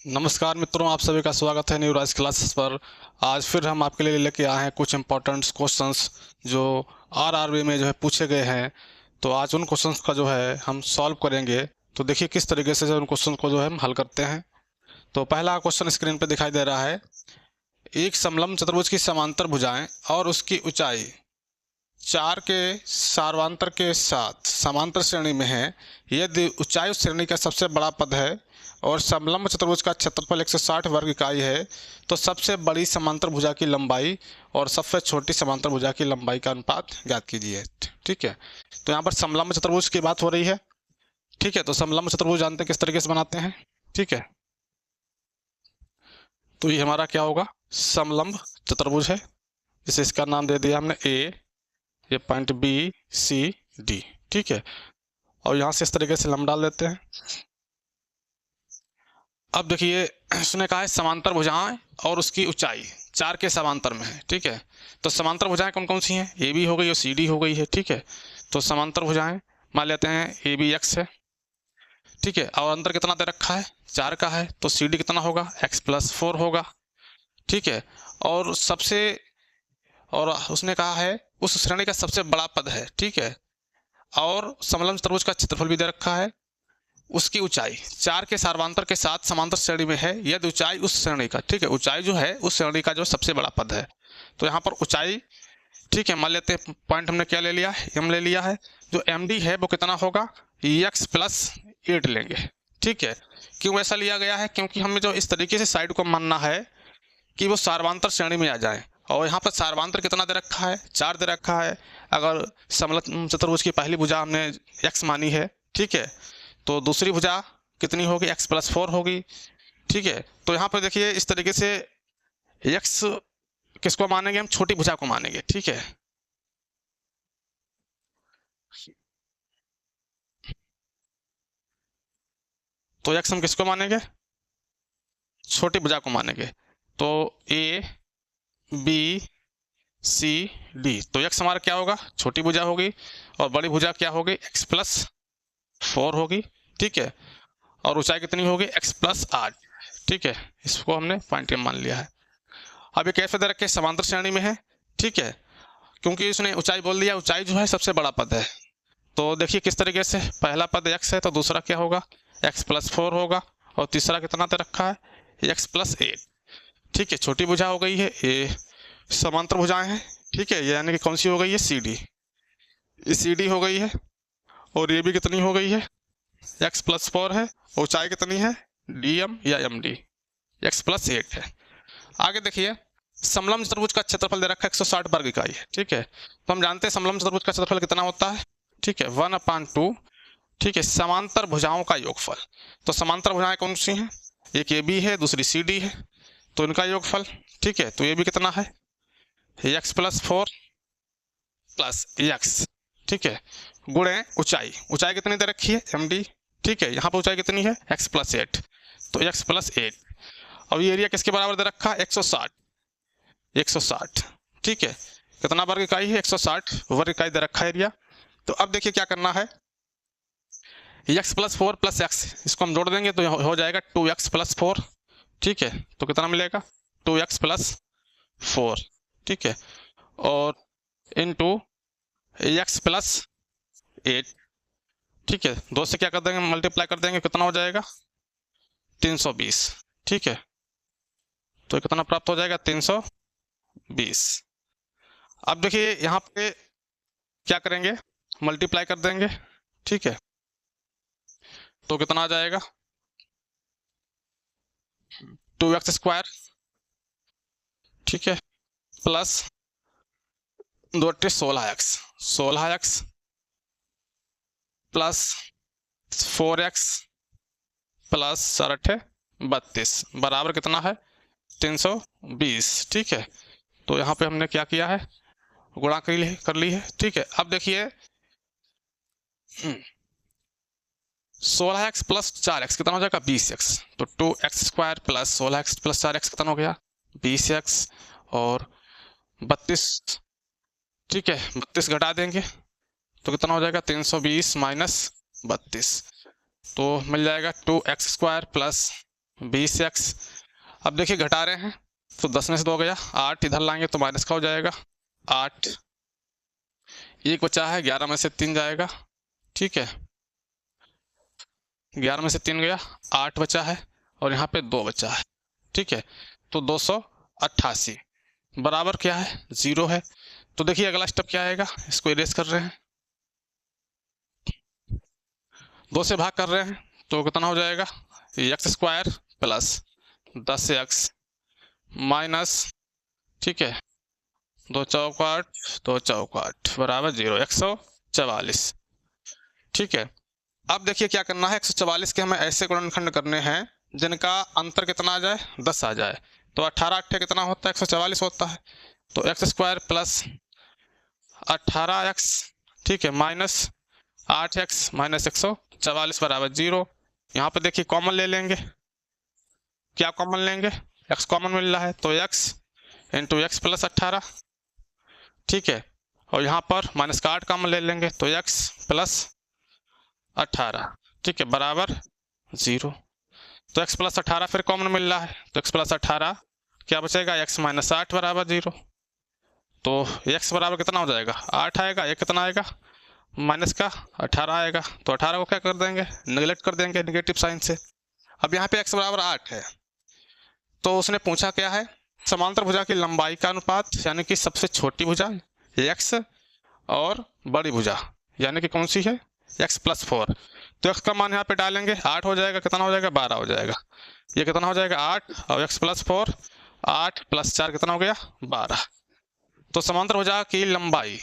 नमस्कार मित्रों, आप सभी का स्वागत है न्यू राइज क्लासेस पर। आज फिर हम आपके लिए लेके आए हैं कुछ इम्पोर्टेंट क्वेश्चंस जो आरआरबी में जो है पूछे गए हैं। तो आज उन क्वेश्चंस का जो है हम सॉल्व करेंगे। तो देखिए किस तरीके से जो उन क्वेश्चन को जो है हम हल करते हैं। तो पहला क्वेश्चन स्क्रीन पर दिखाई दे रहा है। एक समलंब चतुर्भुज की समांतर भुजाएं और उसकी ऊंचाई 4 के सार्वांतर के साथ समांतर श्रेणी में है। यदि ऊंचाई उस श्रेणी का सबसे बड़ा पद है और समलंब चतुर्भुज का क्षेत्रफल 160 वर्ग इकाई है, तो सबसे बड़ी समांतर भुजा की लंबाई और सबसे छोटी समांतर भुजा की लंबाई का अनुपात ज्ञात कीजिए। ठीक है, तो यहाँ पर समलंब चतुर्भुज की बात हो रही है। ठीक है, तो समलंब चतुर्भुज जानते हैं किस तरीके से बनाते हैं। ठीक है, तो ये हमारा क्या होगा, समलंब चतुर्भुज है। जैसे इसका नाम दे दिया हमने ए, ये पॉइंट बी सी डी। ठीक है, और यहाँ से इस तरीके से लंब डाल देते हैं। अब देखिए इसने कहा है समांतर भुजाएं और उसकी ऊंचाई 4 के समांतर में है। ठीक है, तो समांतर भुजाएं कौन कौन सी हैं, ए बी हो गई और सी डी हो गई है। ठीक है, तो समांतर भुजाएं मान लेते हैं ए बी एक्स है। ठीक है, और अंतर कितना दे रखा है, 4 का है, तो सी डी कितना होगा, एक्स प्लस 4 होगा। ठीक है, और उसने कहा है उस श्रेणी का सबसे बड़ा पद है। ठीक है, और समलंब चतुर्भुज का क्षेत्रफल भी दे रखा है। उसकी ऊंचाई 4 के सार्वांतर के साथ समांतर श्रेणी में है। यदि ऊंचाई उस श्रेणी का, ठीक है, ऊंचाई जो है उस श्रेणी का जो सबसे बड़ा पद है। तो यहाँ पर ऊंचाई, ठीक है, मान लेते हैं पॉइंट हमने क्या ले लिया है, एम ले लिया है। जो एम डी है वो कितना होगा, एक्स प्लस 8 लेंगे। ठीक है, क्यों ऐसा लिया गया है, क्योंकि हमें जो इस तरीके से साइड को मानना है कि वो सार्वांतर श्रेणी में आ जाए। और यहाँ पर सार्वांतर कितना दे रखा है, 4 दे रखा है। अगर समलंब चतुर्भुज की पहली भुजा हमने एक्स मानी है, ठीक है, तो दूसरी भुजा कितनी होगी, x प्लस 4 होगी। ठीक है, तो यहाँ पर देखिए इस तरीके से x किसको मानेंगे, हम छोटी भुजा को मानेंगे। ठीक है, तो x हम किसको मानेंगे, छोटी भुजा को मानेंगे। तो a b c d, तो x हमारा क्या होगा, छोटी भुजा होगी, और बड़ी भुजा क्या होगी, x प्लस 4 होगी। ठीक है, और ऊंचाई कितनी होगी, x प्लस 8। ठीक है, इसको हमने पॉइंट मान लिया है। अब ये कैसे दे रखे, समांतर श्रेणी में है। ठीक है, क्योंकि इसने ऊंचाई बोल दिया, ऊंचाई जो है सबसे बड़ा पद है। तो देखिए किस तरीके से, पहला पद x है तो दूसरा क्या होगा, x प्लस 4 होगा, और तीसरा कितना दे रखा है, x प्लस 8। ठीक है, छोटी भुजा हो गई है, ये समांतर भुजाएं हैं। ठीक है, यानी कि कौन सी हो गई है, सी डी, सी डी हो गई है। और ये भी कितनी हो गई है, x प्लस 4 है, ऊंचाई कितनी है, डी एम या एम डी, एक्स प्लस 8 है। आगे देखिए समलंब चतुर्भुज का क्षेत्रफल दे रखा है 160 वर्ग इकाई है। ठीक है, तो हम जानते हैं समलंब चतुर्भुज का क्षेत्रफल कितना होता है। ठीक है, 1/2। ठीक है, समांतर भुजाओं का योगफल। तो समांतर भुजाएं कौन सी हैं, एक ए बी है, दूसरी सी डी है, तो इनका योगफल। ठीक है, तो ये भी कितना है, एक्स प्लस 4 प्लस एक्स। ठीक है, गुणे ऊंचाई, ऊंचाई कितनी दे रखी है, एम डी। ठीक है, यहाँ पर ऊंचाई कितनी है, एक्स प्लस 8, तो एक्स प्लस 8। अब ये एरिया किसके बराबर दे रखा है, 160, 160। ठीक है, कितना वर्ग इकाई है, 160 वर्ग इकाई दे रखा है एरिया। तो अब देखिए क्या करना है, x प्लस 4 प्लस एक्स, इसको हम जोड़ देंगे तो हो जाएगा 2x प्लस 4। ठीक है, तो कितना मिलेगा, 2x प्लस 4। ठीक है, और इनटू x प्लस 8। ठीक है, 2 से क्या कर देंगे, मल्टीप्लाई कर देंगे, कितना हो जाएगा, 320। ठीक है, तो कितना प्राप्त हो जाएगा, 320। अब देखिए यहाँ पे क्या करेंगे, मल्टीप्लाई कर देंगे। ठीक है, तो कितना आ जाएगा, 2x स्क्वायर, ठीक है, plus 2 16x, 16x plus 4x plus 32 बराबर कितना है, 320। ठीक है, तो यहाँ पे हमने क्या किया है, गुणा कर ली है। ठीक है, अब देखिए 16x प्लस 4x कितना हो जाएगा, 20x, तो 2x square plus 16x plus 4x कितना हो गया, 20x, और 32। ठीक है, 32 घटा देंगे तो कितना हो जाएगा, 320 माइनस 32, तो मिल जाएगा 2x स्क्वायर प्लस 20x। अब देखिए घटा रहे हैं तो 10 में से 2 गया, 8 इधर लाएंगे तो माइनस का हो जाएगा 8, एक बचा है 11 में से 3 जाएगा, ठीक है 11 में से 3 गया, 8 बचा है और यहाँ पे 2 बचा है, ठीक है। तो 288 बराबर क्या है 0 है। तो देखिए अगला स्टेप क्या आएगा, इसको इरेज कर रहे हैं, 2 से भाग कर रहे हैं तो कितना हो जाएगा x square plus 10x minus, ठीक है 2 चौक 8 2 चौक 8 बराबर 0, 144, ठीक है। अब देखिए क्या करना है, 144 के हमें ऐसे गुणनखंड करने हैं जिनका अंतर कितना आ जाए 10 आ जाए। तो 18 8 कितना होता है 144 होता है। तो x स्क्वायर प्लस 18x, ठीक है माइनस 8x माइनस 144 बराबर 0। यहाँ पे देखिए कॉमन ले लेंगे, क्या कॉमन लेंगे, x कॉमन मिल रहा है तो x इंटू एक्स प्लस 18, ठीक है। और यहाँ पर माइनस का 8 कॉमन ले लेंगे तो x प्लस 18, ठीक है बराबर 0। तो x प्लस 18 फिर कॉमन मिल रहा है तो x प्लस 18 क्या बचेगा x माइनस 8 बराबर 0। तो x बराबर कितना हो जाएगा 8 आएगा, ये कितना आएगा माइनस का 18 आएगा। तो 18 को क्या कर देंगे नेगलेक्ट कर देंगे निगेटिव साइन से। अब यहाँ पे x बराबर 8 है तो उसने पूछा क्या है समांतर भुजा की लंबाई का अनुपात, यानी कि सबसे छोटी भुजा x और बड़ी भुजा यानी कि कौन सी है x प्लस 4। तो x का मान यहाँ पे डालेंगे 8 हो जाएगा, कितना हो जाएगा 12 हो जाएगा, ये कितना हो जाएगा 8 और x प्लस 4 8 प्लस 4 कितना हो गया 12। तो समांतर भुजा की लंबाई,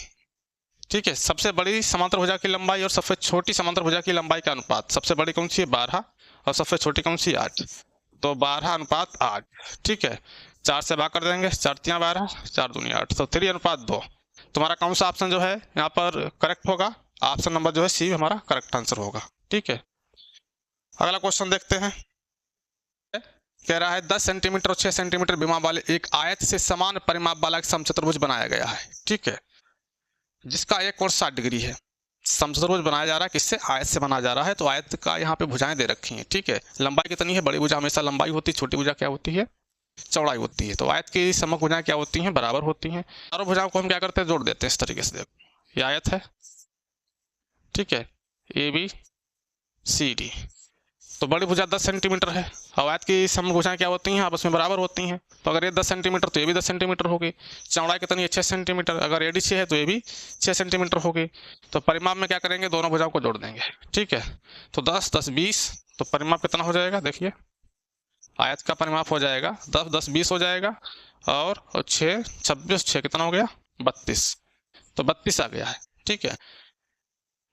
ठीक है सबसे बड़ी समांतर भुजा की लंबाई और सबसे छोटी समांतर भुजा की लंबाई का अनुपात, सबसे बड़ी कौन सी है 12 और सबसे छोटी कौन सी 8, तो 12 अनुपात 8, ठीक है 4 से भाग कर देंगे, 4 तियां 12 4 दूनी 8, तो 3 अनुपात 2। तुम्हारा कौन सा ऑप्शन जो है यहाँ पर करेक्ट होगा, ऑप्शन नंबर जो है सी हमारा करेक्ट आंसर होगा, ठीक है। अगला क्वेश्चन देखते हैं, कह रहा है 10 सेंटीमीटर और 6 सेंटीमीटर विमा वाले एक आयत से समान परिमाप वाला एक समचतुर्भुज बनाया गया है, ठीक है जिसका एक कोण 60 डिग्री है। समचतुर्भुज बनाया जा रहा है किससे, आयत से बनाया जा रहा है। तो आयत का यहाँ पे भुजाएं दे रखी हैं, ठीक है लंबाई कितनी है, बड़ी भुजा हमेशा लंबाई होती है, छोटी भुजा क्या होती है चौड़ाई होती है। तो आयत की समक भुजाएं क्या होती हैं बराबर होती हैं। चारों भुजाओं को हम क्या करते हैं जोड़ देते हैं इस तरीके से, देखो ये आयत है, ठीक है ABCD, तो बड़ी भुजा 10 सेंटीमीटर है और आयत की समक भुजाएं क्या होती हैं आपस में बराबर होती हैं। तो अगर ये 10 सेंटीमीटर तो ये भी 10 सेंटीमीटर होगी, चौड़ाई कितनी है 6 सेंटीमीटर, अगर AD 6 है तो ये भी 6 सेंटीमीटर होगी। तो परिमाप में क्या करेंगे दोनों भुजाओं को जोड़ देंगे, ठीक है तो 10 10 20, तो परिमाप कितना हो जाएगा देखिए आयत का परिमाप हो जाएगा 10 10 20 हो जाएगा और 6 26 6 कितना हो गया 32, तो 32 आ गया है, ठीक है।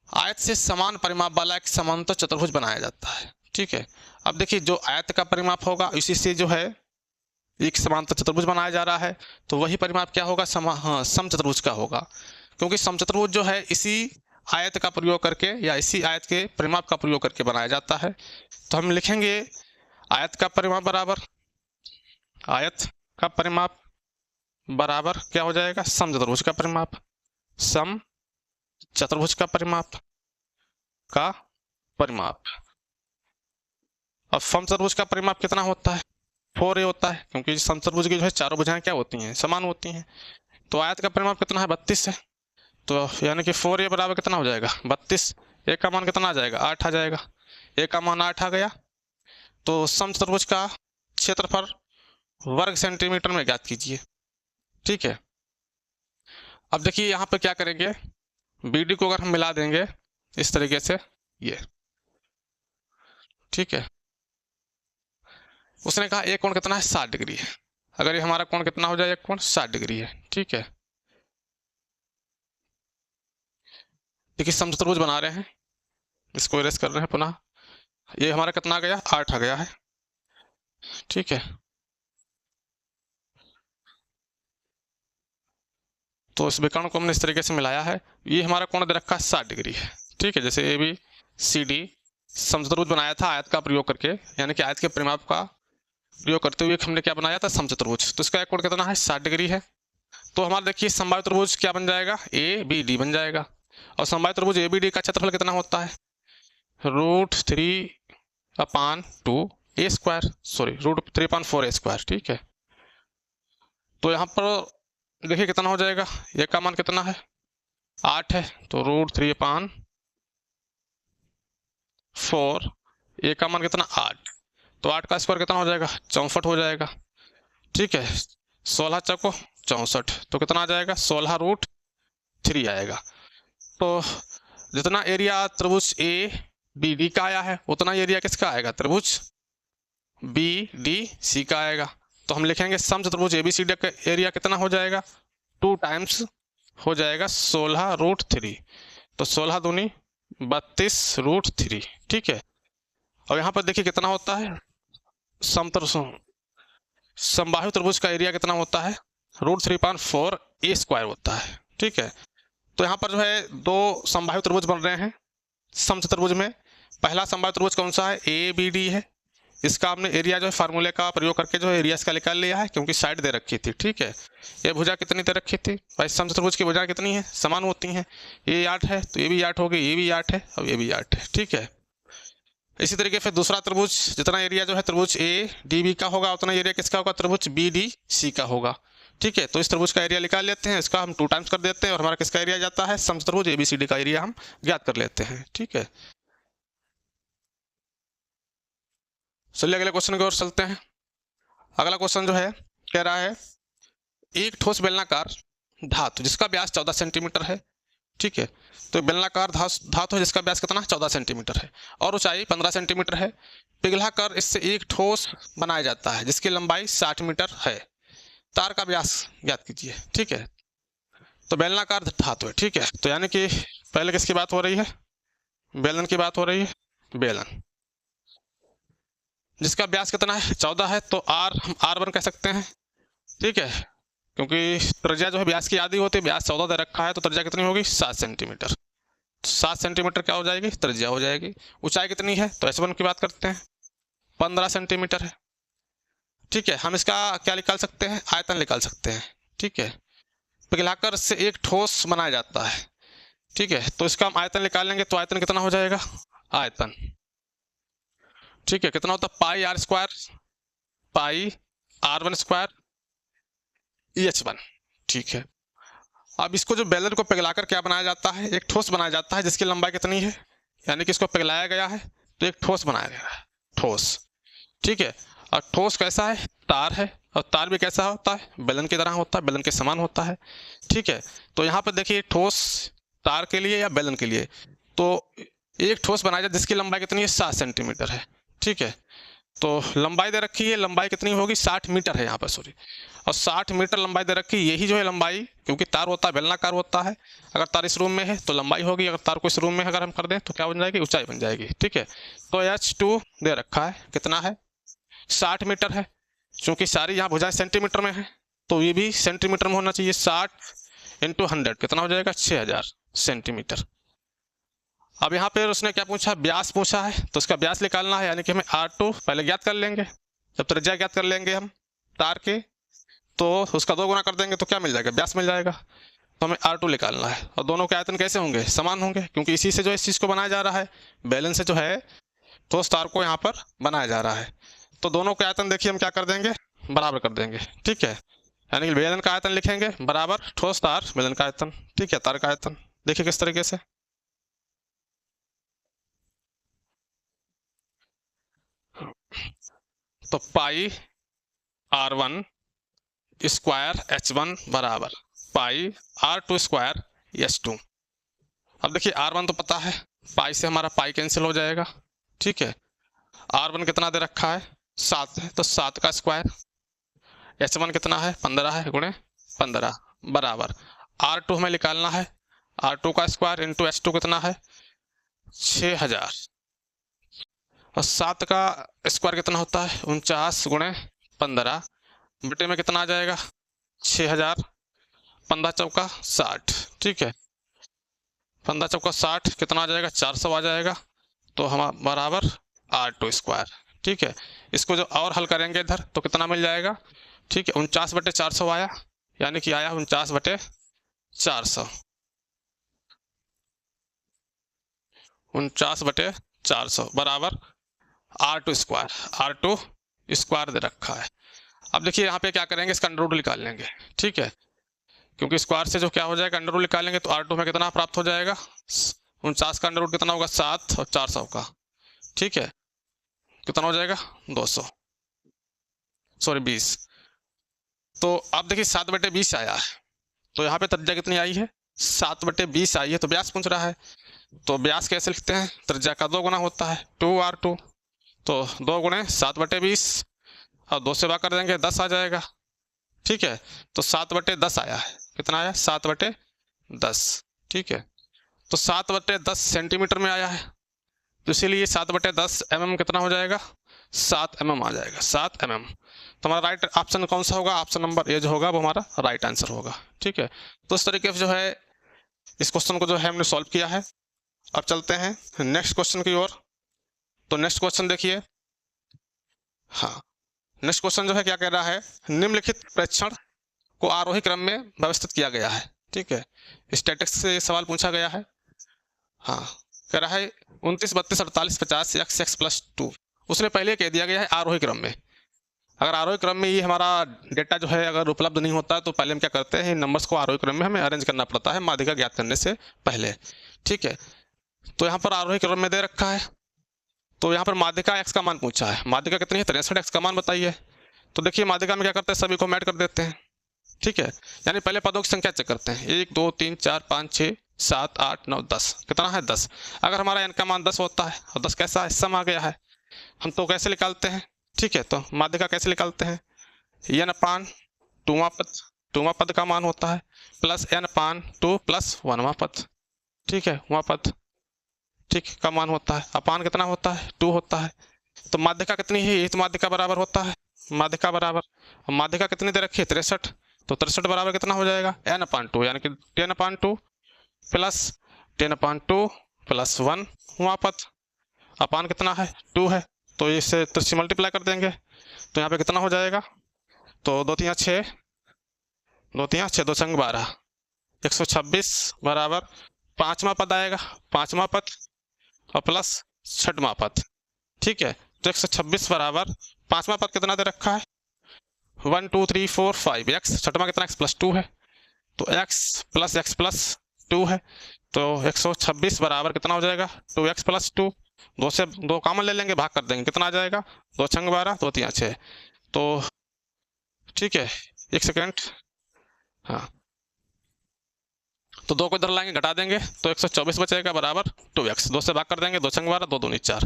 आयत से समान परिमाप वाला एक समांतर चतुर्भुज बनाया जाता है, ठीक है। अब देखिए जो आयत का परिमाप होगा इसी से जो है एक समांतर चतुर्भुज बनाया जा रहा है, तो वही परिमाप क्या होगा समचतुर्भुज का होगा, क्योंकि समचतुर्भुज जो है इसी आयत का प्रयोग करके या इसी आयत के परिमाप का प्रयोग करके बनाया जाता है। तो हम लिखेंगे आयत का परिमाप बराबर, आयत का परिमाप बराबर क्या हो जाएगा समचतुर्भुज का परिमाप, सम चतुर्भुज का परिमाप का परिमाप। अब समचतुर्भुज का परिमाप कितना होता है 4a होता है, क्योंकि समचतुर्भुज की जो है चारों भुजाएं क्या होती हैं समान होती हैं। तो आयत का परिमाप कितना है 32 है, तो यानी कि 4a बराबर कितना हो जाएगा 32, a का मान कितना आ जाएगा 8 आ जाएगा, a का मान 8 आ गया। तो समचतुर्भुज का क्षेत्रफल वर्ग सेंटीमीटर में ज्ञात कीजिए, ठीक है। अब देखिए यहाँ पे क्या करेंगे BD को अगर हम मिला देंगे इस तरीके से ये, ठीक है उसने कहा एक कोण कितना है 60 डिग्री है, अगर ये हमारा कोण कितना हो जाए एक कोण 60 डिग्री है, ठीक है। देखिए समचतुर्भुज बना रहे हैं, इसको इरेज कर रहे हैं पुनः, ये हमारा कितना आ गया 8 आ गया है, ठीक है। तो इस विकर्ण को हमने इस तरीके से मिलाया है, ये हमारा कोण दे रखा है 60 डिग्री है, ठीक है। जैसे ABCD समचतुर्भुज बनाया था आयत का प्रयोग करके, यानी कि आयत के परिमाप का प्रयोग करते हुए हमने क्या बनाया था समचतुर्भुज, तो इसका एक कोण कितना है 60 डिग्री है। तो हमारा देखिए समबाहु त्रिभुज क्या बन जाएगा ABD बन जाएगा, और समबाहु त्रिभुज ABD का क्षेत्रफल कितना होता है √3/2 ए स्क्वायर, सॉरी √3.4 a², ठीक है। तो यहाँ पर देखिए कितना हो जाएगा, ये का मान कितना है 8 है, तो √3/4, ए का मान कितना 8, तो 8 का स्क्वायर कितना हो जाएगा 64 हो जाएगा, ठीक है। 16 चौको 64, तो कितना आ जाएगा 16√3 आएगा। तो जितना एरिया त्रिभुज ए बी डी का आया है उतना एरिया किसका आएगा, त्रिभुज बी डी सी का आएगा। तो हम लिखेंगे समचतुर्भुज ए बी सी डी का एरिया कितना हो जाएगा 2 टाइम्स हो जाएगा 16√3, तो 16 दूनी 32√3, ठीक है। और यहाँ पर देखिए कितना होता है समबाहु त्रिभुज का एरिया कितना होता है √3.4 a² होता है, ठीक है। तो यहाँ पर जो है दो समबाहु त्रिभुज बन रहे हैं समचतुर्भुज में। पहला समबाहु त्रिभुज कौन सा है, ए बी डी है। इसका हमने एरिया जो है फार्मूले का प्रयोग करके जो है एरिया इसका निकाल लिया है, क्योंकि साइड दे रखी थी, ठीक है। ये भुजा कितनी दे रखी थी भाई, समचतुर्भुज की भुजा कितनी है, समान होती हैं। ये 8 है तो ये भी 8 होगी, ये भी 8 है और ये भी 8 है, ठीक है। इसी तरीके से दूसरा त्रिभुज जितना एरिया जो है त्रिभुज ए डी बी का होगा उतना एरिया किसका होगा, त्रिभुज बी डी सी का होगा, ठीक है। तो इस त्रिभुज का एरिया निकाल लेते हैं, इसका हम 2 टाइम्स कर देते हैं और हमारा किसका एरिया जाता है, समचतुर्भुज ए बी सी डी का एरिया हम ज्ञात कर लेते हैं, ठीक है। चलिए अगले क्वेश्चन की ओर चलते हैं। अगला क्वेश्चन जो है कह रहा है एक ठोस बेलनाकार धातु जिसका व्यास 14 सेंटीमीटर है, ठीक है। तो बेलनाकार धातु है जिसका व्यास कितना 14 सेंटीमीटर है और ऊंचाई 15 सेंटीमीटर है, पिघलाकर इससे एक ठोस बनाया जाता है जिसकी लंबाई 60 मीटर है। तार का व्यास ज्ञात कीजिए, ठीक है। तो बेलनाकार धातु है, ठीक है। तो यानी कि पहले किसकी बात हो रही है, बेलन की बात हो रही है, बेलन जिसका व्यास कितना है 14 है, तो हम R1 कह सकते हैं, ठीक है। क्योंकि त्रिज्या जो है व्यास की आधी होती है, व्यास 14 दे रखा है तो त्रिज्या कितनी होगी 7 सेंटीमीटर। 7 सेंटीमीटर क्या हो जाएगी, त्रिज्या हो जाएगी। ऊंचाई कितनी है, तो S1 की बात करते हैं 15 सेंटीमीटर है, ठीक है। हम इसका क्या निकाल सकते हैं, आयतन निकाल सकते हैं, ठीक है। पिघलाकर से एक ठोस बनाया जाता है, ठीक है। तो इसका हम आयतन निकालेंगे तो आयतन कितना हो जाएगा, आयतन, ठीक है, कितना होता है πr², πr1² EH1, ठीक है। अब इसको जो बेलन को पिघलाकर क्या बनाया जाता है, एक ठोस बनाया जाता है जिसकी लंबाई कितनी है, यानी कि इसको पिघलाया गया है तो एक ठोस बनाया गया है, ठोस, ठीक है। और ठोस कैसा है, तार है, और तार भी कैसा होता है, बेलन की तरह होता है, बेलन के समान होता है, ठीक है। तो यहाँ पर देखिए ठोस तार के लिए या बेलन के लिए, तो एक ठोस बनाया जाए जिसकी लंबाई कितनी है 7 सेंटीमीटर है, ठीक है। तो लंबाई दे रखी है, लंबाई कितनी होगी 60 मीटर है यहाँ पर, सॉरी, और 60 मीटर लंबाई दे रखी है। यही जो है लंबाई, क्योंकि तार होता है बेलनाकार होता है, अगर तार इस रूम में है तो लंबाई होगी, अगर तार को इस रूम में अगर हम कर दें तो क्या बन जाएगी, ऊंचाई बन जाएगी, ठीक है। तो H2 दे रखा है, कितना है 60 मीटर है। चूंकि सारी यहाँ भुजाएं सेंटीमीटर में है तो ये भी सेंटीमीटर में होना चाहिए। 60 × 100 कितना हो जाएगा 6000 सेंटीमीटर। अब यहाँ पे उसने क्या पूछा, व्यास पूछा है, तो उसका व्यास निकालना है, यानी कि हमें R2 पहले ज्ञात कर लेंगे। जब त्रिज्या ज्ञात कर लेंगे हम तार के तो उसका 2 गुना कर देंगे तो क्या मिल जाएगा, व्यास मिल जाएगा। तो हमें R2 निकालना है और दोनों के आयतन कैसे होंगे, समान होंगे, क्योंकि इसी से जो इस चीज़ को बनाया जा रहा है, बेलन से जो है ठोस तार को यहाँ पर बनाया जा रहा है। तो दोनों के आयतन देखिए हम क्या कर देंगे, बराबर कर देंगे, ठीक है। यानी कि बेलन का आयतन लिखेंगे बराबर ठोस तार बेलन का आयतन, ठीक है। तार का आयतन देखिए किस तरीके से, तो πr1² H1 बराबर πr2² H2। अब देखिए R1 तो पता है, पाई से हमारा पाई कैंसिल हो जाएगा, ठीक है। R1 कितना दे रखा है 7 है, तो 7 का स्क्वायर, H1 कितना है 15 है, गुणे 15 बराबर R2 हमें निकालना है, R2 का स्क्वायर इंटू H2 कितना है 6000, और 7 का स्क्वायर कितना होता है 49 गुणे 15 बटे में कितना आ जाएगा 6000, 15 चौका 60, ठीक है। 15 चौका 60 कितना आ जाएगा 400 आ जाएगा, तो हम बराबर R2², ठीक है। इसको जो और हल करेंगे इधर तो कितना मिल जाएगा, ठीक है। 49/400 आया, यानी कि आया 49/400, 49/400 बराबर R2 स्क्वायर दे रखा है। अब देखिए यहाँ पे क्या करेंगे, इसका अंडर रूट निकाल लेंगे, ठीक है, क्योंकि स्क्वायर से जो क्या हो जाएगा अंडर रूट निकालेंगे तो R2 में कितना प्राप्त हो जाएगा, 49 का अंडर रूट कितना होगा 7 और 400 का, ठीक है, कितना हो जाएगा 200, सॉरी 20। तो अब देखिए 7/20 आया है, तो यहाँ पे त्रिज्या कितनी आई है 7/20 आई है, तो व्यास पूछ रहा है, तो व्यास कैसे लिखते हैं, त्रिज्या का 2 गुना होता है 2R2, तो 2 गुणे 7/20 और 2 से भाग कर देंगे 10 आ जाएगा, ठीक है, तो 7/10 आया है, कितना आया 7/10, ठीक है, तो 7/10 सेंटीमीटर में आया है, तो इसीलिए 7/10 mm कितना हो जाएगा 7 mm आ जाएगा, 7 mm। तो हमारा राइट ऑप्शन कौन सा होगा, ऑप्शन नंबर ए जो होगा वो हमारा राइट आंसर होगा, ठीक है। तो इस तरीके से जो है इस क्वेश्चन को जो है हमने सॉल्व किया है। अब चलते हैं नेक्स्ट क्वेश्चन की ओर। तो नेक्स्ट क्वेश्चन देखिए, हाँ नेक्स्ट क्वेश्चन जो है क्या कह रहा है, निम्नलिखित प्रेक्षण को आरोही क्रम में व्यवस्थित किया गया है, ठीक है, स्टैटिक्स से सवाल पूछा गया है। हाँ कह रहा है 29, 32, 48, 50 x + 2, उसने पहले कह दिया गया है आरोही क्रम में। अगर आरोही क्रम में ये हमारा डेटा जो है अगर उपलब्ध नहीं होता है तो पहले हम क्या करते हैं, इन नंबर्स को आरोही क्रम में हमें अरेंज करना पड़ता है माध्यिका ज्ञात करने से पहले, ठीक है। तो यहाँ पर आरोही क्रम में दे रखा है, तो यहाँ पर माध्यिका x का मान पूछा है, माध्यिका कितनी है 63, x का मान बताइए। तो देखिए माध्यिका में क्या करते हैं, सभी को ऐड कर देते हैं, ठीक है, यानी पहले पदों की संख्या चेक करते हैं, 1 2 3 4 5 6 7 8 9 10, कितना है 10। अगर हमारा n का मान 10 होता है और 10 कैसा है सम आ गया है, हम तो कैसे निकालते हैं, ठीक है, तो माध्यिका कैसे निकालते हैं, n/, 2वां पद का मान होता है प्लस n/2 प्लस 1वां पद, ठीक है, वहाँ पद ठीक का मान होता है, अपान कितना होता है 2 होता है। तो माध्यिका कितनी है, ये तो माध्यिका बराबर होता है, माध्यिका बराबर, माध्यिका कितनी दे रखी है 63, तो 63 बराबर कितना हो जाएगा n/2, यानी कि 10/2 प्लस 10/2 प्लस 1 वहाँ पद, अपान कितना है 2 है, तो इससे 3 से मल्टीप्लाई कर देंगे, तो यहाँ पे कितना हो जाएगा, तो 2 3 6, 2 3 6 2 संग 12, 126 बराबर 5वां पद आएगा, 5वां पद और प्लस 6वां पद, ठीक है, तो 126 बराबर 5वां पद कितना दे रखा है 1 2 3 4 5 x, 6वां कितना x + 2 है, तो x + 2 है, तो 126 बराबर कितना हो जाएगा 2x + 2, 2 से 2 कॉमन ले लेंगे, भाग कर देंगे, कितना आ जाएगा 2 छंग 12, 2 3 6, तो ठीक है 1 सेकेंड, हाँ तो 2 को इधर लाएंगे घटा देंगे, तो 124 बचेगा बराबर 2x, 2 से भाग कर देंगे, 2 छंग 12, 2 दूनी 4,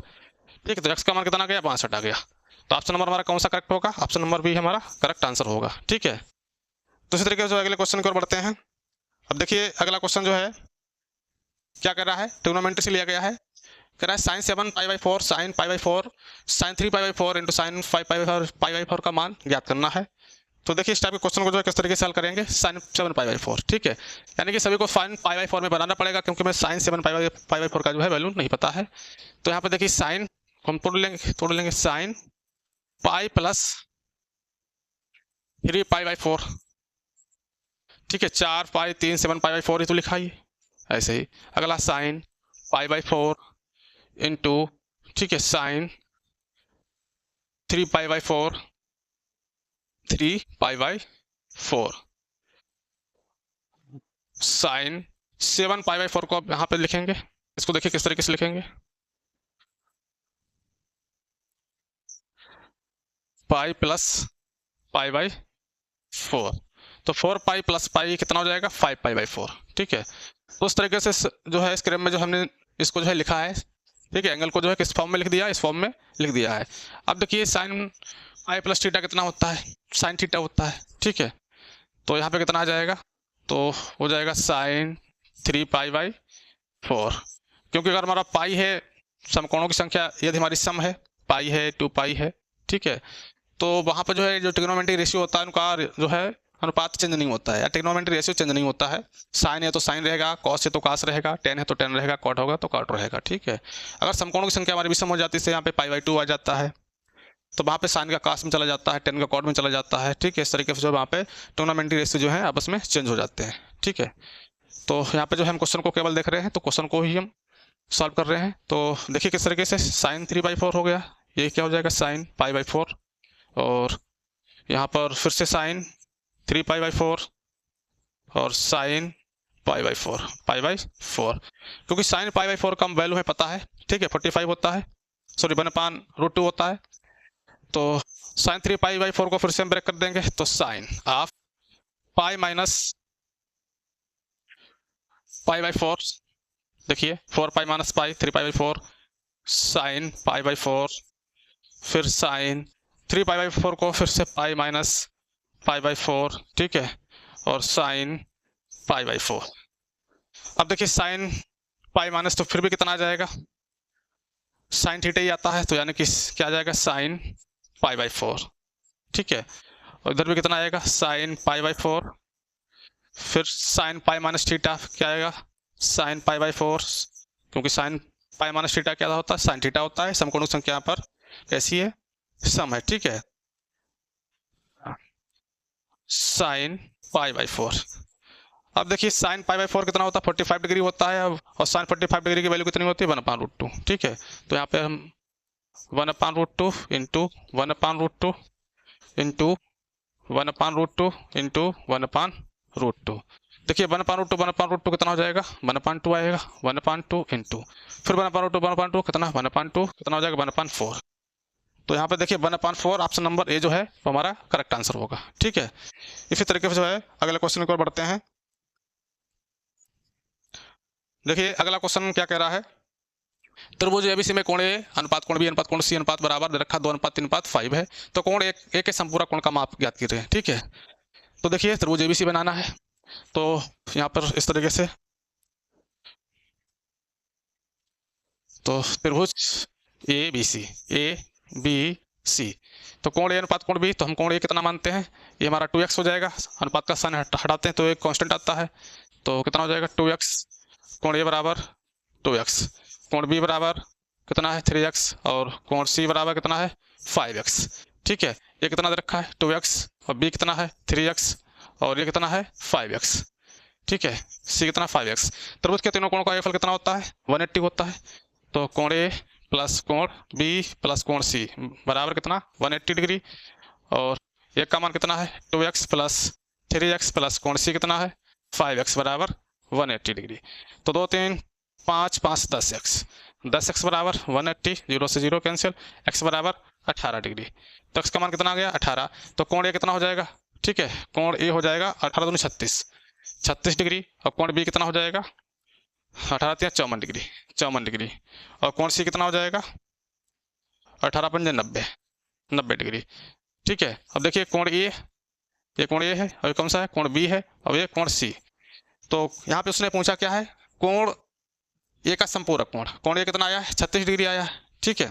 ठीक है, तो x का मान कितना गया 62 आ गया। तो ऑप्शन नंबर हमारा कौन सा करेक्ट होगा, ऑप्शन नंबर बी हमारा करेक्ट आंसर होगा, ठीक है। तो इसी तरीके से अगले क्वेश्चन की ओर बढ़ते हैं। अब देखिए अगला क्वेश्चन जो है क्या कर रहा है, ट्रिग्नोमेट्री से लिया गया है, कह रहा है sin 7 π/4 sin π/4 sin 3 π/4 into sin 5 π/4 का मान ज्ञात करना है। तो देखिए इस टाइप के क्वेश्चन को जो है किस तरीके से हल करेंगे, sin 7 π/4, ठीक है, यानी कि सभी को sin π/4 में बनाना पड़ेगा, क्योंकि मैं sin 7 π/4 का जो है वैल्यू नहीं पता है। तो यहाँ पे देखिए sin हम तोड़ लेंगे sin पाई प्लस 3 π/4, ठीक है, 4 पाई 3 7 π/4 ही तो लिखा ही ऐसे ही। अगला sin π/4 इंटू, ठीक है, sin 3 π/4 sin 7 π/4 को अब यहाँ पे लिखेंगे, इसको देखिए किस तरीके से लिखेंगे, पाई प्लस π/4, तो 4 पाई प्लस पाई कितना हो जाएगा 5 π/4, ठीक है। तो उस तरीके से जो है इस क्रम में जो हमने इसको जो है लिखा है, ठीक है, एंगल को जो है किस फॉर्म में लिख दिया, इस फॉर्म में लिख दिया है। अब देखिए sin i प्लस थीटा कितना होता है, sin थीटा होता है, ठीक है, तो यहाँ पे कितना आ जाएगा, तो हो जाएगा sin 3 π/4, क्योंकि अगर हमारा पाई है समकोणों की संख्या, यदि हमारी सम है पाई है 2 पाई है, ठीक है, तो वहाँ पर जो है जो ट्रिग्नोमेट्रिक रेशियो होता है उनका जो है अनुपात चेंज नहीं होता है, या ट्रिग्नोमेट्रिक रेशियो चेंज नहीं होता है। साइन है तो साइन रहेगा, कॉस है तो कॉस रहेगा, टेन है तो टेन रहेगा, कॉट होगा तो कॉट रहेगा, ठीक है। अगर समकोणों की संख्या हमारी विषम हो जाती है, यहाँ पे π/2 आ जाता है, तो वहाँ पे साइन का कॉस में चला जाता है, टेन का कॉट में चला जाता है, ठीक है। इस तरीके से जो वहाँ पे ट्रिग्नोमेट्रिक रेशियो जो है आपस में चेंज हो जाते हैं, ठीक है। तो यहाँ पे जो हम क्वेश्चन को केवल देख रहे हैं, तो क्वेश्चन को ही हम सॉल्व कर रहे हैं। तो देखिए किस तरीके से sin 3/4 हो गया, ये क्या हो जाएगा साइन पाई बाई 4, और यहाँ पर फिर से साइन 3 पाई बाई 4 और साइन पाई बाई 4 क्योंकि साइन पाई बाई 4 का वैल्यू है पता है, ठीक है 45 होता है, सॉरी 1/√2 होता है। तो साइन 3 पाई बाई 4 को फिर से हम ब्रेक कर देंगे, तो sine of pi minus pi by 4, देखिए 4 pi minus pi 3 pi by 4, sine pi by 4, फिर साइन 3 पाई बाई 4 को फिर से पाई माइनस पाई बाई 4, ठीक है, और साइन पाई बाई 4। अब देखिए साइन पाई माइनस तो फिर भी कितना आ जाएगा, साइन थीटा ही आता है, तो यानी कि क्या आ जाएगा साइन पाई बाई 4, ठीक है, और इधर भी कितना आएगा साइन पाई बाई 4, फिर साइन पाई माइनस थीटा क्या आएगा साइन पाई बाई 4, क्योंकि साइन पाई माइनस थीटा क्या होता है साइन थीटा होता है, समकोणिक संख्या पर कैसी है सम है, ठीक है, साइन पाई बाई 4। अब देखिए साइन पाई बाई 4 कितना होता है 45 डिग्री होता है, और साइन 45 डिग्री की वैल्यू कितनी होती है 1/√2, ठीक है, तो यहाँ पे हम 1/√2 इंटू 1/√2 इंटू 1/√2 इंटू 1/√2, देखिए 1/√2 कितना हो जाएगा 1/2 आएगा, 1/2 इंटू फिर 1/√2 कितना 1/2 कितना हो जाएगा 1/4। तो यहाँ पे देखिए 1/4 ऑप्शन नंबर ए जो है वो हमारा करेक्ट आंसर होगा, ठीक है। इसी तरीके से जो है अगले क्वेश्चन की ओर बढ़ते हैं। देखिए अगला क्वेश्चन क्या कह रहा है, त्रिभुज एबीसी में कोण ए अनुपात कोण बी अनुपात कोण सी अनुपात बराबर दे रखा 2:3:5 है, तो कोण ए के संपूरक कोण का माप ज्ञात कीजिए, ठीक है। तो देखिए त्रिभुज एबीसी बनाना है, तो यहाँ पर इस तरीके से, तो त्रिभुज ए बी सी, तो कोण ए अनुपात कोण बी, तो हम कोण ए कितना मानते हैं, ये हमारा 2x हो जाएगा, अनुपात का साइन हटाते हैं तो एक कांस्टेंट आता है, तो कितना हो जाएगा 2x, कोण ए बराबर 2x, कोण बी बराबर कितना है 3x, और कोण सी बराबर कितना है 5x, ठीक है। ये कितना दे रखा है 2x, और बी कितना है 3x, और ये कितना है 5x, ठीक है, सी कितना 5x। त्रिभुज के तीनों कोणों का योगफल कितना होता है 180 होता है, तो कोण ए प्लस कोण बी प्लस कोण सी बराबर कितना 180 डिग्री, और एक का मान कितना है 2x प्लस 3x प्लस कोण सी कितना है 5x बराबर 180 डिग्री। तो 2 3 5 5 10x बराबर 180, 0 से 0 कैंसिल, x बराबर 18 डिग्री, तो x का मान कितना आ गया 18, तो कोण ए कितना हो जाएगा, ठीक है, कोण ए हो जाएगा 18 दूनी 36 डिग्री, और कोण बी कितना हो जाएगा 18 या 54 डिग्री, और कोण सी कितना हो जाएगा 18 पंजे 90 डिग्री, ठीक है। अब देखिए कोण ए, ये कोण ए है, और कौन सा है कोण बी है, और ये कोण सी। तो यहाँ पे उसने पूछा क्या है कोण ए का संपूरक कोण, कोण ए कितना आया है 36 डिग्री आया है, ठीक है।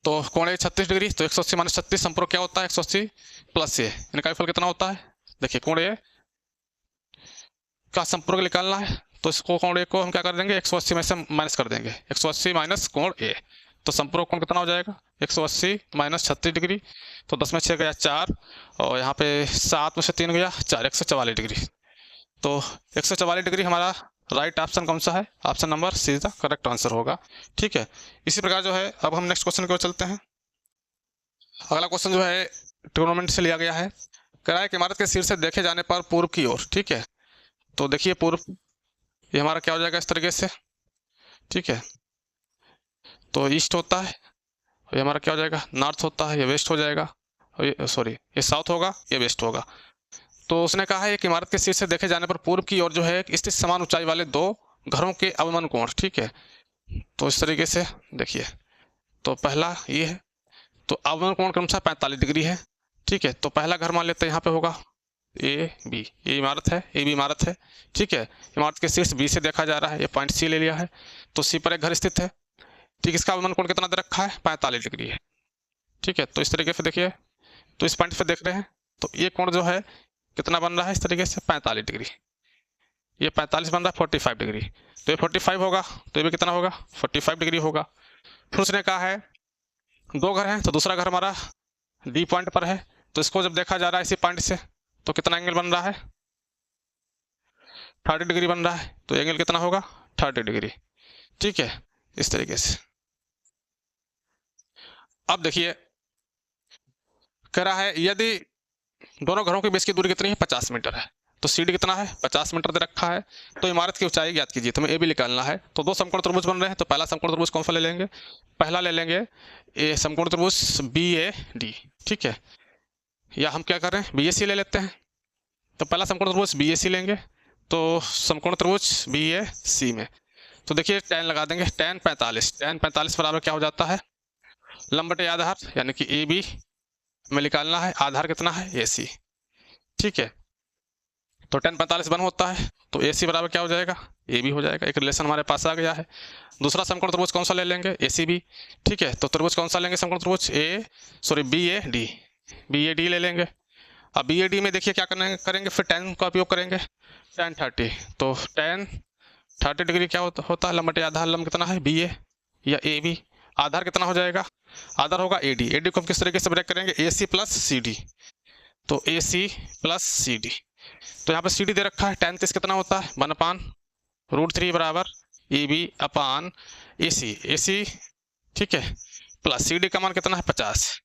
तो कोण ए 36 डिग्री, तो 180 माइनस 36 संपूरक क्या होता है 180 प्लस ए, इनका फल कितना होता है, देखिए कोण ए का संपूरक निकालना है, तो इसको कोण ए को हम क्या कर देंगे 180 में से माइनस कर देंगे, 180 माइनस कोण ए, तो संपूरक कोण कितना हो जाएगा 180 माइनस 36 डिग्री, तो 10 में 6 गया 4, और यहाँ पे 7 में से 3 गया 4, 144 डिग्री। तो 144 डिग्री हमारा राइट ऑप्शन कौन सा है, ऑप्शन नंबर सी का करेक्ट आंसर होगा, ठीक है। इसी प्रकार जो है अब हम नेक्स्ट क्वेश्चन की ओर चलते हैं। अगला क्वेश्चन जो है ट्रिग्नोमेट्री से लिया गया है, कह रहा है कि इमारत के शीर्ष से देखे जाने पर पूर्व की ओर, ठीक है, तो देखिए पूर्व ये हमारा क्या हो जाएगा इस तरीके से, ठीक है, तो ईस्ट होता है, ये हमारा क्या हो जाएगा नॉर्थ होता है, ये वेस्ट हो जाएगा, और ये सॉरी ये साउथ होगा, ये वेस्ट होगा। तो उसने कहा है कि इमारत के शीर्ष से देखे जाने पर पूर्व की ओर जो है स्थित समान ऊंचाई वाले 2 घरों के अवमन कोण, ठीक है, तो इस तरीके से देखिए, तो पहला ये है, तो अवमन कोण क्रमशः 45 डिग्री है, ठीक है। तो पहला घर मान लेते हैं यहाँ पे होगा ए बी, ये इमारत है, ए बी इमारत है, ठीक है, इमारत के शीर्ष बी से देखा जा रहा है, ये पॉइंट सी ले लिया है, तो सी पर एक घर स्थित है, ठीक, इसका अवमन कोण कितना दे रखा है 45 डिग्री है, ठीक है। तो इस तरीके से देखिए, तो इस पॉइंट पे देख रहे हैं, तो ये कोण जो है कितना बन रहा है इस तरीके से 45 डिग्री, ये 45 बन रहा है 45 डिग्री, तो ये 45 होगा, तो ये भी कितना होगा 45 डिग्री होगा। फिर उसने कहा है 2 घर हैं, तो दूसरा घर हमारा डी पॉइंट पर है, तो इसको जब देखा जा रहा है इसी पॉइंट से, तो कितना एंगल बन रहा है 30 डिग्री बन रहा है, तो एंगल कितना होगा 30 डिग्री, ठीक है, इस तरीके से। अब देखिए कह रहा है यदि दोनों घरों के बीच की दूरी कितनी है, 50 मीटर है, तो सी डी कितना है, 50 मीटर दे रखा है, तो इमारत की ऊंचाई ज्ञात कीजिए, तो हमें ए बी निकालना है। तो दो समकोण त्रिभुज बन रहे हैं, तो पहला समकोण त्रिभुज कौन सा ले लेंगे, पहला ले लेंगे ए समकोण त्रिभुज बी ए डी, ठीक है, या हम क्या करें बी ए सी ले लेते हैं। तो पहला समकोण त्रिभुज बी ए सी लेंगे, तो समकोण त्रिभुज बी ए सी में तो देखिए tan लगा देंगे, tan 45 बराबर क्या हो जाता है, लंब बटे आधार, यानी कि ए बी में निकालना है, आधार कितना है ए सी, ठीक है। तो tan 45 बन होता है, तो ए सी बराबर क्या हो जाएगा, ए बी हो जाएगा। एक रिलेशन हमारे पास आ गया है। दूसरा समकोण त्रिभुज कौन सा ले लेंगे, ए सी बी, ठीक है। तो त्रिभुज कौन सा लेंगे, समकोण त्रिभुज बी ए डी ले लेंगे। अब बी ए डी में देखिए क्या करेंगे फिर tan का उपयोग करेंगे, tan 30, तो tan 30 डिग्री क्या होता है, लंब बटे आधार, लंब कितना है बी ए या ए बी, आधार कितना हो जाएगा, आधार होगा ए डी को हम किस तरीके से ब्रेक करेंगे, ए सी प्लस सी डी, तो ए सी प्लस सी डी। तो यहाँ पे सी डी दे रखा है, tan 30 कितना होता है 1/√3 बराबर ए बी अपान ए सी, ठीक है, प्लस सी डी का मान कितना है 50,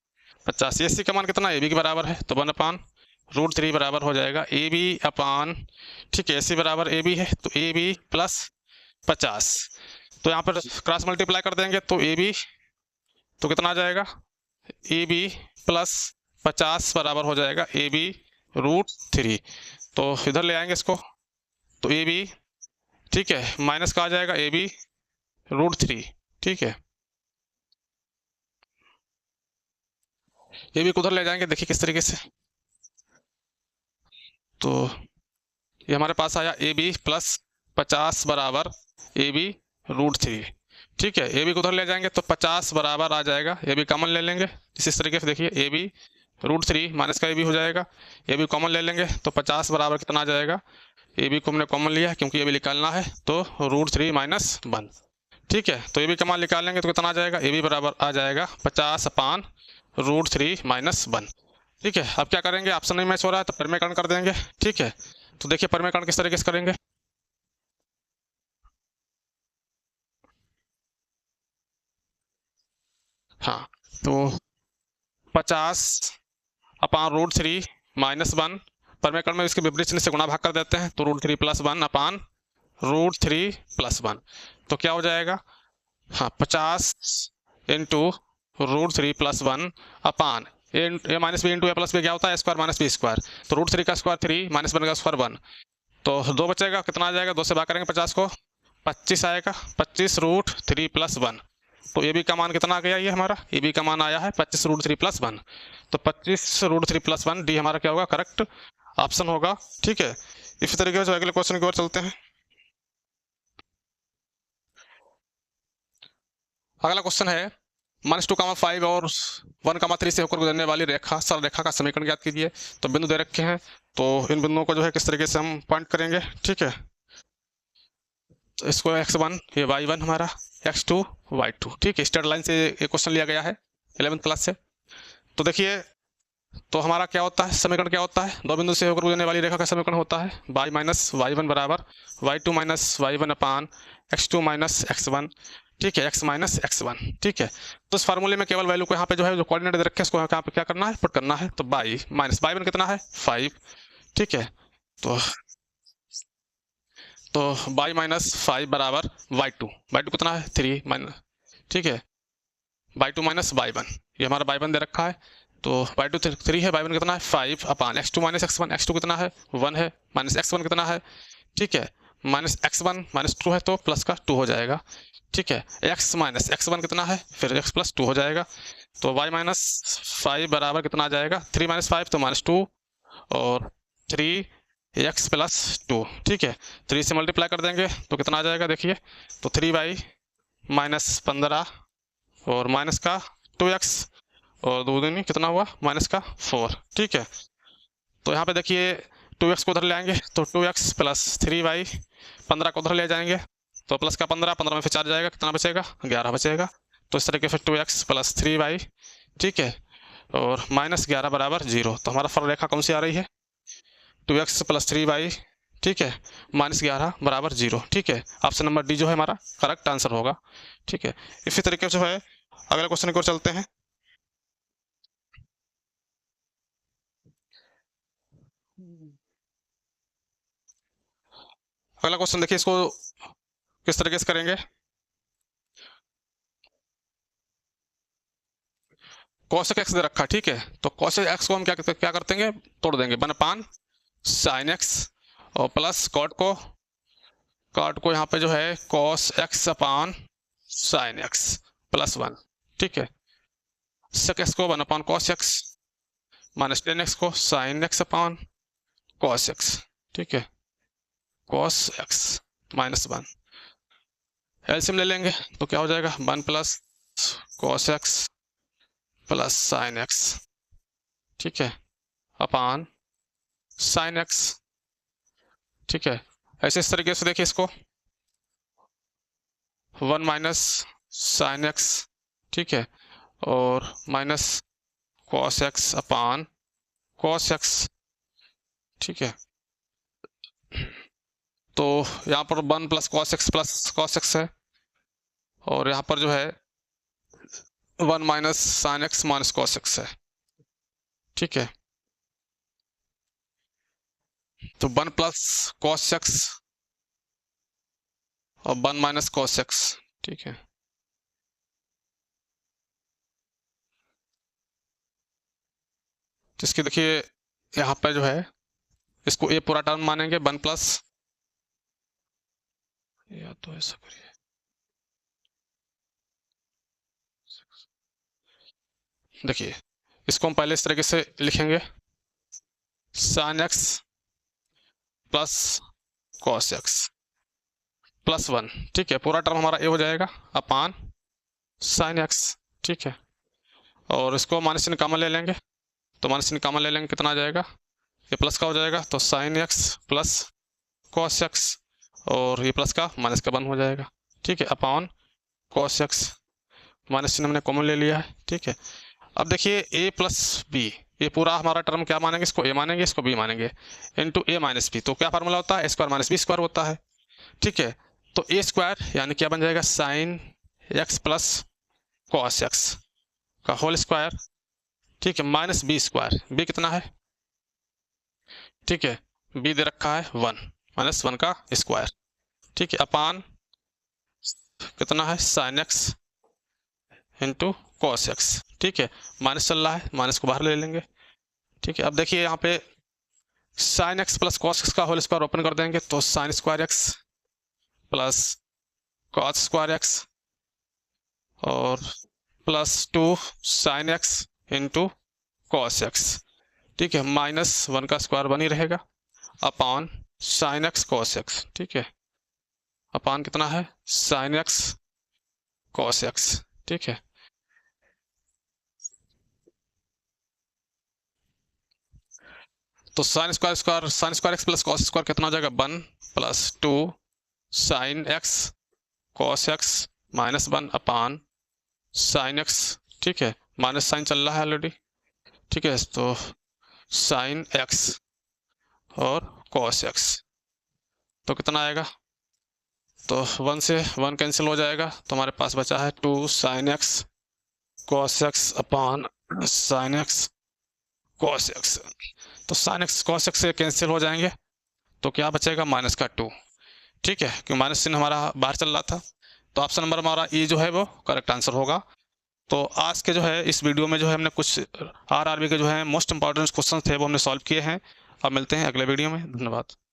ए सी का मान कितना ए बी के बराबर है, तो 1/√3 बराबर हो जाएगा ए बी अपान, ठीक है, ए सी बराबर ए बी है, तो ए बी प्लस 50, तो यहाँ पर क्रॉस मल्टीप्लाई कर देंगे, तो ए बी तो कितना आ जाएगा, ए बी प्लस 50 बराबर हो जाएगा ए बी √3, तो इधर ले आएंगे इसको, तो ए बी, ठीक है, माइनस का आ जाएगा ए बी √3, ठीक है, ए बी को उधर ले जाएंगे, देखिए किस तरीके से, तो ये हमारे पास आया ए बी प्लस 50 बराबर ए बी √3, ठीक है। ए बी को उधर ले जाएंगे तो 50 बराबर आ जाएगा, ए बी कॉमन ले लेंगे, इस तरीके से देखिए ए बी √3 माइनस का ए बी हो जाएगा, ए बी कॉमन ले लेंगे तो 50 बराबर कितना आ जाएगा, ए बी को हमने कॉमन लिया है क्योंकि ए बी निकालना है, तो √3 माइनस 1, ठीक है। तो ए बी का मान निकालेंगे तो कितना आ जाएगा, ए बी बराबर आ जाएगा 50/√3 माइनस 1, ठीक है। अब क्या करेंगे, ऑप्शन नहीं मैच हो रहा है तो परिमेयकरण कर देंगे, ठीक है। तो देखिए परिमेयकरण किस तरीके से करेंगे, हाँ, तो 50/√3 माइनस 1, परिमेयकरण में इसके विपरीत चिन्ह से गुणा भाग कर देते हैं, तो √3 + 1/√3 + 1, तो क्या हो जाएगा, हाँ 50 × √3 + 1 अपान ए माइनस बी इंटू ए प्लस बी क्या होता है, स्क्वायर माइनस बी स्क्वायर, तो √3 का स्क्वायर 3 माइनस 1 का स्क्वायर 1, तो 2 बचेगा, कितना आ जाएगा, 2 से भाग करेंगे 50 को, 25 आएगा, 25√3 + 1, तो ए बी का मान कितना आ गया, ये हमारा ए बी का मान आया है 25√3 + 1, तो 25√3 + 1 डी हमारा क्या होगा, करेक्ट ऑप्शन होगा, ठीक है। इसी तरीके से अगले क्वेश्चन की ओर चलते हैं। अगला क्वेश्चन है -2, 5 और 1, 3 से होकर गुजरने वाली रेखा सरल रेखा का समीकरण ज्ञात कीजिए। तो बिंदु दे रखे हैं, तो इन बिंदुओं को जो है किस तरीके से हम पॉइंट करेंगे, ठीक है। तो इसको x1 ये y1 हमारा, x2 y2, ठीक है। स्ट्रेट लाइन से ये क्वेश्चन लिया गया है 11th क्लास से। तो देखिए तो हमारा क्या होता है, समीकरण क्या होता है, दो बिंदु से होकर गुजरने वाली रेखा का समीकरण होता है y - y1 बराबर y2 - y1 अपान x2 - x1, ठीक है, x - x1, ठीक है। तो इस फार्मूले में केवल वैल्यू को यहाँ पे जो है जो कोऑर्डिनेट दे रखे हैं उसको यहाँ पे क्या करना है, पुट करना है, तो y - y1 कितना है 5, ठीक है। तो y - 5 बराबर y2 कितना है 3 माइनस, ठीक है, y2 - y1, ये हमारा y1 दे रखा है, तो y2 3 है, y1 कितना है 5 अपान x2 - x1, x2 कितना है 1 है, माइनस x1 कितना है, ठीक है, -x1 -2 है तो प्लस का 2 हो जाएगा, ठीक है। x - x1 कितना है, फिर x + 2 हो जाएगा, तो y - 5 बराबर कितना आ जाएगा 3 - 5 तो -2 और 3x + 2, ठीक है। 3 से मल्टीप्लाई कर देंगे तो कितना आ जाएगा, देखिए तो 3y - 15 और माइनस का 2x और 2 दूनी कितना हुआ -4, ठीक है। तो यहाँ पे देखिए 2x को उधर ले आएंगे तो 2x + 3y, 15 को उधर ले जाएंगे तो प्लस का 15 में फिर 4 जाएगा, कितना बचेगा 11 बचेगा, तो इस तरीके से 2x + 3y, ठीक है, और -11 बराबर 0, तो हमारा फल रेखा कौन सी आ रही है 2x + 3y, ठीक है, -11 बराबर 0, ठीक है। ऑप्शन नंबर डी जो है हमारा करेक्ट आंसर होगा, ठीक है। इसी तरीके से जो है अगले क्वेश्चन की ओर चलते हैं। अगला क्वेश्चन देखिए, इसको किस तरीके से करेंगे। cos x दे रखा है, ठीक है, तो cos x को हम क्या करते हैं, तोड़ देंगे 1 sin x और प्लस कॉट को यहाँ पे जो है cos x sin x +1, ठीक है। sec x को 1 cos x minus tan x को sin x cos x, ठीक है, cos x -1। एलसीएम ले लेंगे तो क्या हो जाएगा, 1 cos x sin x, ठीक है, अपान sin x, ठीक है। ऐसे इस तरीके से देखिए इसको 1 sin x, ठीक है, और माइनस cos x अपान cos x, ठीक है। तो यहाँ पर 1 cos x है और यहाँ पर जो है 1 sin x cos x है, ठीक है। तो 1 cos x और 1 cos x, ठीक है। जिसकी देखिए यहाँ पे जो है इसको ए पूरा टर्म मानेंगे 1 या तो ऐसा करिए, देखिए इसको हम पहले इस तरीके से लिखेंगे sin x plus cos x +1, ठीक है, पूरा टर्म हमारा ए हो जाएगा अपान sin x, ठीक है। और इसको माइनस चिन्ह कॉमन ले लेंगे, तो माइनस चिन्ह कॉमन ले लेंगे, कितना आ जाएगा, ये प्लस का हो जाएगा, तो sin x plus cos x और ये प्लस का माइनस का 1 हो जाएगा, ठीक है, अपान cos x, माइनस चिन्ह हमने कॉमन ले लिया है, ठीक है। अब देखिए a प्लस बी, ये पूरा हमारा टर्म क्या मानेंगे, इसको a मानेंगे, इसको b मानेंगे, इनटू a माइनस बी, तो क्या फार्मूला होता है, a² माइनस b² होता है, ठीक है। तो a² यानी क्या बन जाएगा, sin x plus cos x का होल स्क्वायर, ठीक है, माइनस b², b कितना है, ठीक है, b दे रखा है 1 -1 का स्क्वायर, ठीक है, अपान कितना है sin x into cos x, ठीक है, माइनस चल रहा है, माइनस को बाहर ले लेंगे, ठीक है। अब देखिए यहाँ पे sin x plus cos x का होल स्क्वायर ओपन कर देंगे, तो sin² x plus cos² x और +2 sin x into cos x, ठीक है, -1 का स्क्वायर बनी रहेगा अपान sin x cos x, ठीक है, अपान कितना है sin x cos x, ठीक है। तो sin² x प्लस cos² कितना हो जाएगा, 1 +2 sin x cos x -1 अपान sin x, ठीक है, माइनस साइन चल रहा है ऑलरेडी, ठीक है, तो sin x और cos x, तो कितना आएगा, तो 1 से 1 कैंसिल हो जाएगा, तो हमारे पास बचा है 2 sin x cos x अपान sin x cos x, तो sin x cos x से कैंसिल हो जाएंगे, तो क्या बचेगा, -2, ठीक है, क्योंकि माइनस चिन्ह हमारा बाहर चल रहा था, तो ऑप्शन नंबर हमारा ई जो है वो करेक्ट आंसर होगा। तो आज के जो है इस वीडियो में जो है हमने कुछ आरआरबी के जो है मोस्ट इंपॉर्टेंट क्वेश्चन थे वो हमने सॉल्व किए हैं। अब मिलते हैं अगले वीडियो में, धन्यवाद।